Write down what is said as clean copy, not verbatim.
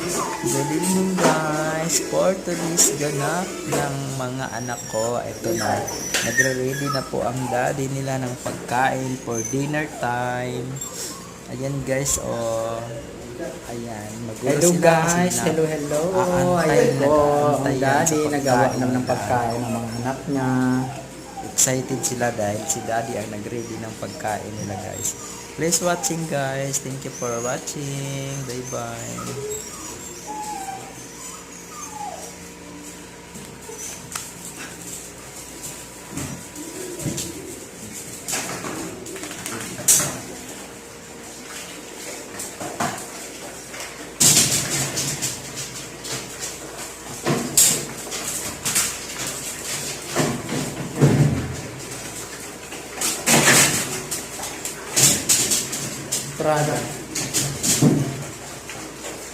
Good evening guys. For today's ganap ng mga anak ko, ito na. Nagre-ready na po ang daddy nila ng pagkain for dinner time. Ayan guys, oh. Ayan, magulo Hello sila guys, kasi hello. Ayan po, ang daddy nagawa naman ng pagkain ng mga anak niya. Excited sila dahil si daddy ang nag-ready ng pagkain nila guys. Please watching guys. Thank you for watching. Bye bye. Prada.